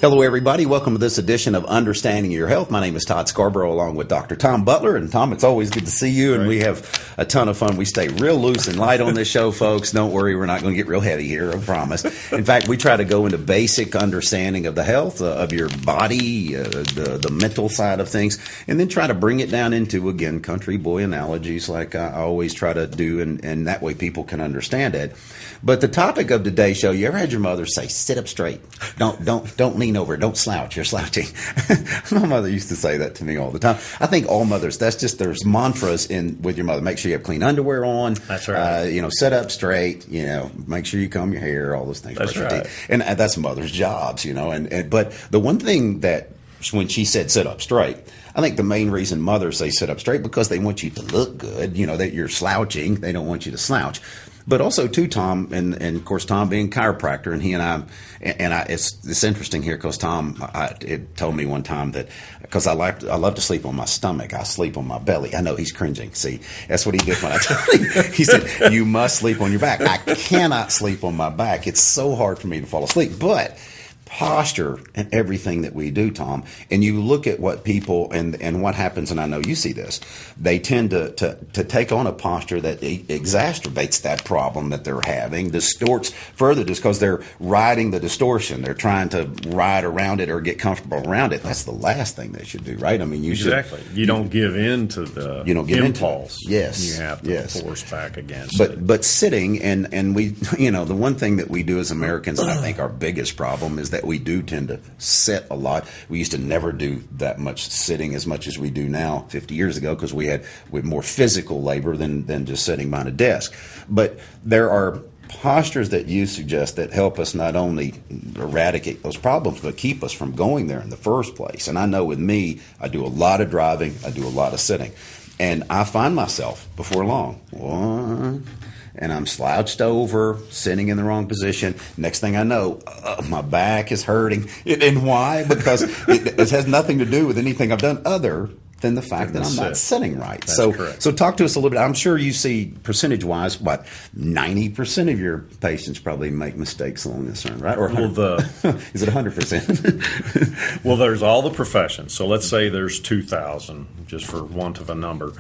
Hello, everybody. Welcome to this edition of Understanding Your Health. My name is Todd Scarborough, along with Dr. Tom Butler. And Tom, it's always good to see you, and we have a ton of fun. We stay real loose and light on this show, folks. Don't worry, we're not going to get real heavy here, I promise. In fact, we try to go into basic understanding of the health of your body, the mental side of things, and then try to bring it down into, again, country boy analogies like I always try to do, and that way people can understand it. But the topic of today's show, you ever had your mother say, sit up straight? Don't lean over. Don't slouch. You're slouching. My mother used to say that to me all the time. I think all mothers, there's mantras with your mother. Make sure you have clean underwear on. That's right. Sit up straight, make sure you comb your hair, all those things. That's right. And that's mother's jobs, but the one thing that when she said sit up straight, I think the main reason mothers say sit up straight because they want you to look good, that you're slouching. They don't want you to slouch. But also, too, Tom, and of course, Tom being a chiropractor, and he and I, it's interesting here because Tom it told me one time that because I love to sleep on my stomach, I sleep on my belly. I know he's cringing. See, that's what he did when I told him. He said, "You must sleep on your back." I cannot sleep on my back. It's so hard for me to fall asleep, but posture and everything that we do, Tom, and you look at what people and what happens, and I know you see this, they tend to take on a posture that exacerbates that problem that they're having, distorts further just because they're riding the distortion. They're trying to ride around it or get comfortable around it. That's the last thing they should do, right? I mean, you don't give in to the impulse. Yes. You have to force back against it. But sitting, and we, the one thing that we do as Americans, and I think our biggest problem is that we do tend to sit a lot. We used to never do that much sitting as much as we do now 50 years ago because we had more physical labor than just sitting behind a desk. But there are postures that you suggest that help us not only eradicate those problems but keep us from going there in the first place. And I know with me, I do a lot of driving, I do a lot of sitting. And I find myself before long, and I'm slouched over, sitting in the wrong position. Next thing I know, my back is hurting. And why? Because it has nothing to do with anything I've done other than the fact that I'm not sitting right. That's so talk to us a little bit. I'm sure you see percentage-wise, 90% of your patients probably make mistakes along this line, right? Or is it 100%? Well, there's all the professions. So let's say there's 2,000, just for want of a number.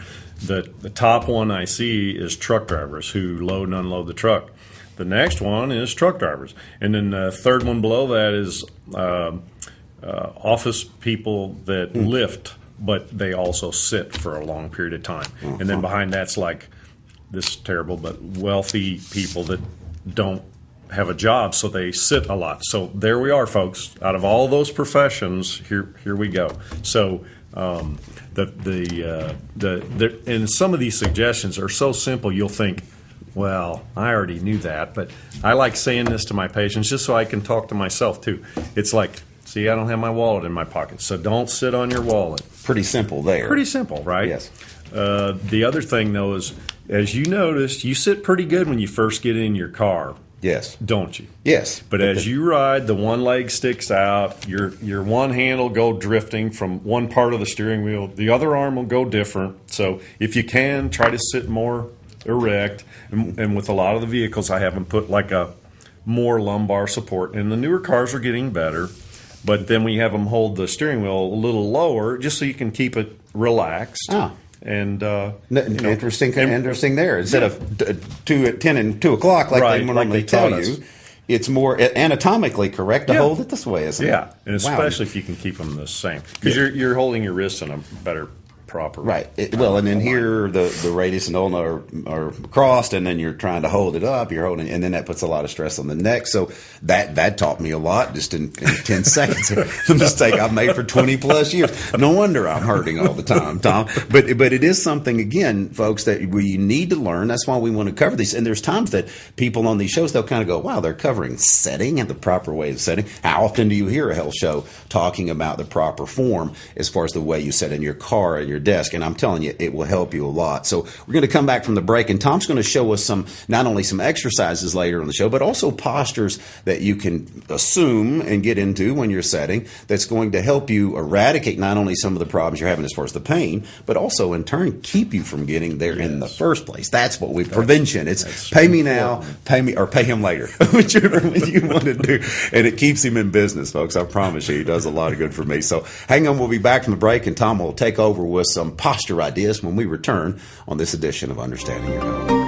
The top one I see is truck drivers who load and unload the truck. The next one is truck drivers. And then the third one below that is office people that lift, but they also sit for a long period of time. And then behind that's like, this is terrible, but wealthy people that don't have a job, so they sit a lot. So there we are, folks. Out of all those professions, here we go. So and some of these suggestions are so simple you'll think, well, I already knew that, but I like saying this to my patients just so I can talk to myself too. It's like, see, I don't have my wallet in my pocket, so don't sit on your wallet. Pretty simple there. Pretty simple, right? Yes. The other thing, though, is as you noticed, you sit pretty good when you first get in your car. Yes. Don't you? Yes. But as you ride, the one leg sticks out, your one hand will go drifting from one part of the steering wheel, the other arm will go different. So if you can, try to sit more erect. And with a lot of the vehicles, I have them put like a more lumbar support. And the newer cars are getting better, but then we have them hold the steering wheel a little lower just so you can keep it relaxed. Ah. And interesting there. Instead of 10 and 2 o'clock like they normally tell you, it's more anatomically correct to hold it this way, isn't it? Yeah, and especially if you can keep them the same, because you're holding your wrists in a better proper. Right. And then here the radius and ulna are crossed, and then you're trying to hold it up. You're holding, and then that puts a lot of stress on the neck. So that taught me a lot just in 10 seconds. The mistake I've made for 20 plus years. No wonder I'm hurting all the time, Tom. But it is something, again, folks, that we need to learn. That's why we want to cover these. And there's times that people on these shows, they'll kind of go, wow, they're covering setting and the proper way of setting. How often do you hear a health show talking about the proper form as far as the way you sit in your car and your desk, and I'm telling you, it will help you a lot. So we're going to come back from the break, and Tom's going to show us not only some exercises later on the show, but also postures that you can assume and get into when you're setting that's going to help you eradicate not only some of the problems you're having as far as the pain, but also in turn keep you from getting there in the first place. That's what prevention. It's pay me now, pay me, or pay him later, whichever you want to do. And it keeps him in business, folks. I promise you, he does a lot of good for me. So hang on, we'll be back from the break, and Tom will take over with some posture ideas when we return on this edition of Understanding Your Health.